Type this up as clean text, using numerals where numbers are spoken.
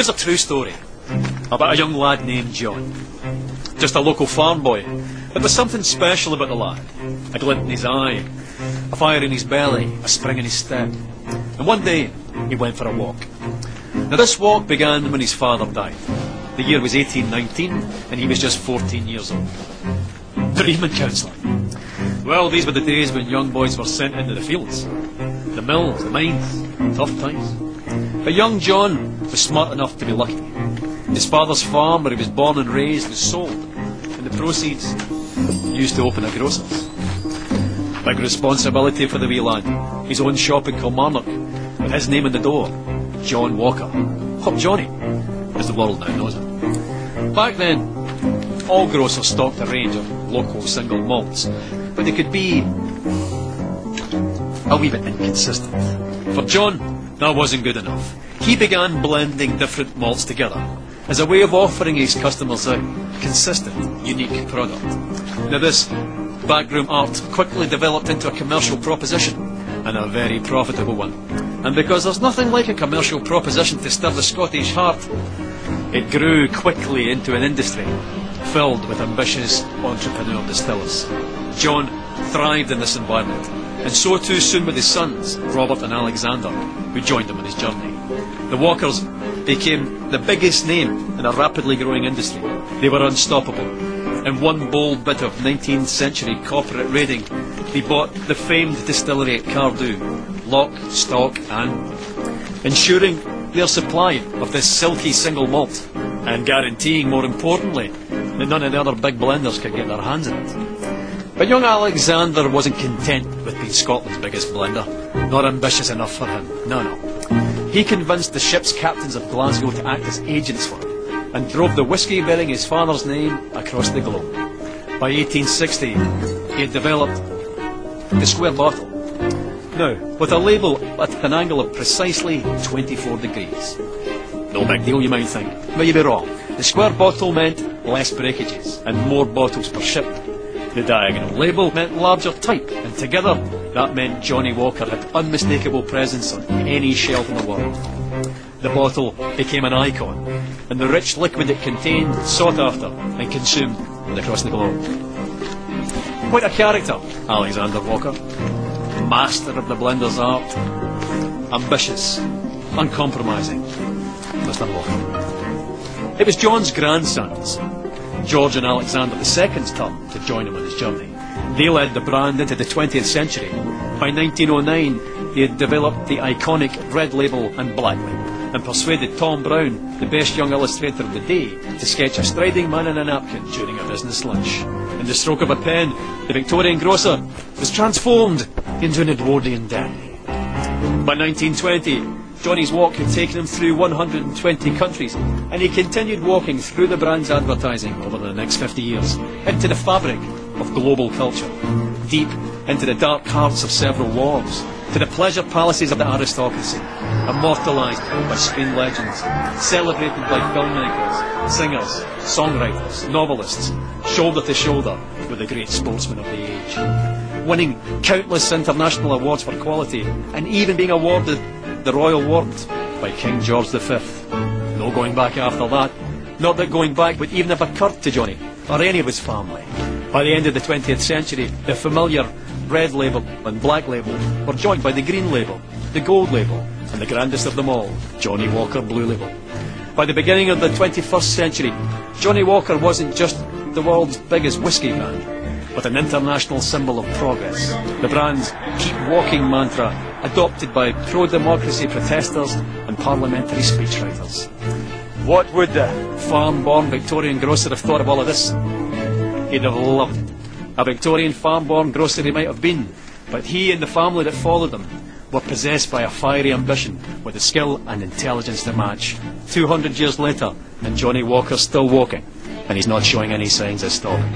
Here's a true story about a young lad named John. Just a local farm boy. There was something special about the lad. A glint in his eye, a fire in his belly, a spring in his step. And one day, he went for a walk. Now this walk began when his father died. The year was 1819, and he was just 14 years old. Bereavement counselling. Well, these were the days when young boys were sent into the fields. The mills, the mines, tough times. But young John was smart enough to be lucky. His father's farm, where he was born and raised, was sold, and the proceeds used to open a grocer's. Big responsibility for the wee lad. His own shop in Kilmarnock, with his name on the door, John Walker, or Johnnie, as the world now knows him. Back then, all grocers stocked a range of local single malts, but they could be a wee bit inconsistent. For John, that wasn't good enough. He began blending different malts together as a way of offering his customers a consistent, unique product. Now this backroom art quickly developed into a commercial proposition, and a very profitable one. And because there's nothing like a commercial proposition to stir the Scottish heart, it grew quickly into an industry filled with ambitious entrepreneur distillers. John thrived in this environment, and so too soon with his sons, Robert and Alexander, who joined him on his journey. The Walkers became the biggest name in a rapidly growing industry. They were unstoppable. In one bold bit of 19th century corporate raiding, they bought the famed distillery at Cardew, lock, stock and ensuring their supply of this silky single malt, and guaranteeing, more importantly, that none of the other big blenders could get their hands on it. But young Alexander wasn't content with being Scotland's biggest blender. Not ambitious enough for him. No. He convinced the ship's captains of Glasgow to act as agents for him, and drove the whisky bearing his father's name across the globe. By 1860, he had developed the square bottle. Now, with a label at an angle of precisely 24 degrees. No big deal, you might think, but you'd be wrong. The square bottle meant less breakages and more bottles per ship. The diagonal label meant larger type, and together that meant Johnnie Walker had unmistakable presence on any shelf in the world. The bottle became an icon, and the rich liquid it contained sought after and consumed across the globe. Quite a character, Alexander Walker. Master of the blender's art, ambitious, uncompromising, Mr. Walker. It was John's grandsons, George and Alexander II's turn to join him on his journey. They led the brand into the 20th century. By 1909, they had developed the iconic red label and black label, and persuaded Tom Brown, the best young illustrator of the day, to sketch a striding man in a napkin during a business lunch. In the stroke of a pen, the Victorian grocer was transformed into an Edwardian dandy. By 1920, Johnnie's walk had taken him through 120 countries, and he continued walking through the brand's advertising over the next 50 years, into the fabric of global culture, deep into the dark hearts of several wars, to the pleasure palaces of the aristocracy, immortalised by screen legends, celebrated by filmmakers, singers, songwriters, novelists, shoulder to shoulder with the great sportsmen of the age, winning countless international awards for quality, and even being awarded the Royal Warrant by King George V. No going back after that. Not that going back would even have occurred to Johnnie, or any of his family. By the end of the 20th century, the familiar red label and black label were joined by the green label, the gold label, and the grandest of them all, Johnnie Walker Blue Label. By the beginning of the 21st century, Johnnie Walker wasn't just the world's biggest whisky brand, but an international symbol of progress. The brand's Keep Walking mantra, adopted by pro-democracy protesters and parliamentary speechwriters. What would the farm-born Victorian grocer have thought of all of this? He'd have loved it. A Victorian farm-born grocer he might have been, but he and the family that followed him were possessed by a fiery ambition with the skill and intelligence to match. 200 years later, and Johnnie Walker's still walking, and he's not showing any signs of stopping.